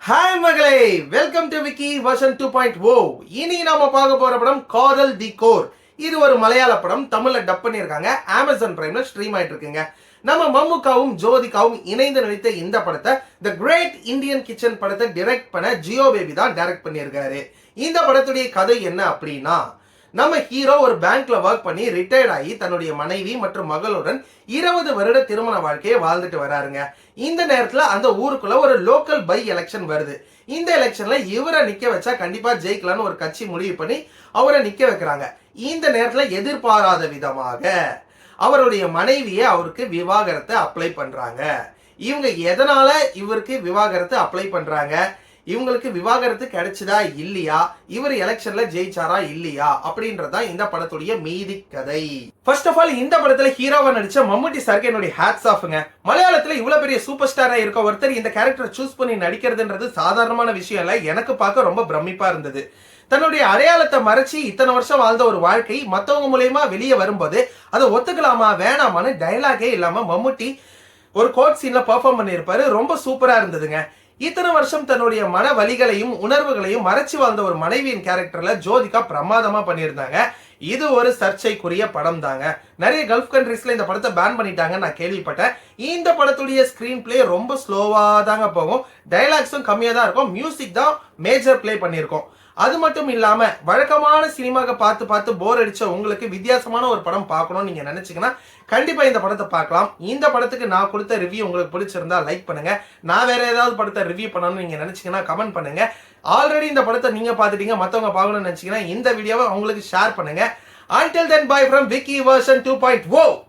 Hi மகளே, welcome to Vicky version 2.0. இனி நாம பார்க்க போற படம் காதல் தி கோர். இது ஒரு மலையாள படம், தமிழ்ல டப் பண்ணியிருக்காங்க. அமேசான் பிரைம்ல ஸ்ட்ரீம் ஆயிட்டு இருக்குங்க. நம்ம மம்முக்காவும் ஜோதிகாவும் இணைந்து நடித்த இந்த படத்தை தி கிரேட் இந்தியன் கிச்சன் படத்தை டைரக்ட் பண்ண ஜியோ பேபி தான் டைரக்ட் பண்ணியிருக்காரு. இந்த படத்துடைய கதை என்ன அப்படின்னா, நம்ம ஹீரோ ஒரு பேங்க்ல ஒர்க் பண்ணி ரிட்டையர்ட் ஆகி தன்னுடைய மனைவி மற்றும் மகளுடன் 20 வருட திருமண வாழ்க்கையை வாழ்ந்துட்டு வராருங்க. இந்த நேரத்துல அந்த ஊருக்குள்ள ஒரு லோக்கல் பை எலெக்ஷன் வருது. இந்த எலெக்ஷன்ல இவரை நிக்க வச்சா கண்டிப்பா ஜெயிக்கலாம்னு ஒரு கட்சி முடிவு பண்ணி அவரை நிக்க வைக்கிறாங்க. இந்த நேரத்துல எதிர்பாராத விதமாக அவருடைய மனைவியை அவருக்கு விவாகரத்தை அப்ளை பண்றாங்க. இவங்க எதனால இவருக்கு விவாகரத்து அப்ளை பண்றாங்க, இவங்களுக்கு விவாகரத்து கிடைச்சதா இல்லையா, இவர் எலெக்ஷன்ல ஜெயிச்சாரா இல்லையா அப்படின்றதா இந்த படத்துடைய மீதி கதை. ஃபர்ஸ்ட் ஆஃப் ஆல், இந்த படத்துல ஹீரோவா நடிச்ச மம்முட்டி சாருக்கு என்னுடைய ஹேட்ஸ் ஆஃப்ங்க. மலையாளத்துல இவ்வளவு பெரிய சூப்பர் ஸ்டாரா இருக்க ஒருத்தர் இந்த கேரக்டரை சூஸ் பண்ணி நடிக்கிறதுன்றது சாதாரணமான விஷயம் இல்ல. எனக்கு பார்க்க ரொம்ப பிரமிப்பா இருந்தது. தன்னுடைய அடையாளத்தை மறைச்சி இத்தனை வருஷம் வாழ்ந்த ஒரு வாழ்க்கை மத்தவங்க மூலயமா வெளியே வரும்போது அதை ஒத்துக்கலாமா வேணாமான்னு டயலாகே இல்லாம மம்முட்டி ஒரு கோட் சீன்ல பெர்ஃபார்ம் பண்ணியிருப்பாரு. ரொம்ப சூப்பரா இருந்ததுங்க. இத்தனை வருஷம் தன்னுடைய மன வலிகளையும் உணர்வுகளையும் மறைச்சு வாழ்ந்த ஒரு மனைவியின் கேரக்டர்ல ஜோதிகா பிரமாதமா பண்ணியிருந்தாங்க. இது ஒரு சர்ச்சைக்குரிய படம் தாங்க. நிறைய கல்ஃப் கண்ட்ரீஸ்ல இந்த படத்தை பேன் பண்ணிட்டாங்க நான் கேள்விப்பட்டேன். இந்த படத்துடைய ஸ்கிரீன் பிளே ரொம்ப ஸ்லோவா தாங்க போகும். டைலாக்ஸும் கம்மியா தான் இருக்கும். மியூசிக் தான் மேஜர் பிளே பண்ணியிருக்கோம். அது மட்டும் இல்லாம வழக்கமான சினிமாவை பார்த்து போர் அடிச்ச உங்களுக்கு வித்தியாசமான ஒரு படம் பார்க்கணும்னு நீங்க நினைச்சீங்கன்னா கண்டிப்பா இந்த படத்தை பார்க்கலாம். இந்த படத்துக்கு நான் கொடுத்த ரிவ்யூ உங்களுக்கு பிடிச்சிருந்தா லைக் பண்ணுங்க. நான் வேற ஏதாவது படத்தை ரிவ்யூ பண்ணணும்னு நீங்க நினைச்சீங்கன்னா கமெண்ட் பண்ணுங்க. ஆல்ரெடி இந்த படத்தை நீங்க பார்த்துட்டீங்க, மத்தவங்க பார்க்கணும்னு நினைச்சீங்கன்னா இந்த வீடியோவை உங்களுக்கு ஷேர் பண்ணுங்க. Until then, bye from Vicky version 2.0.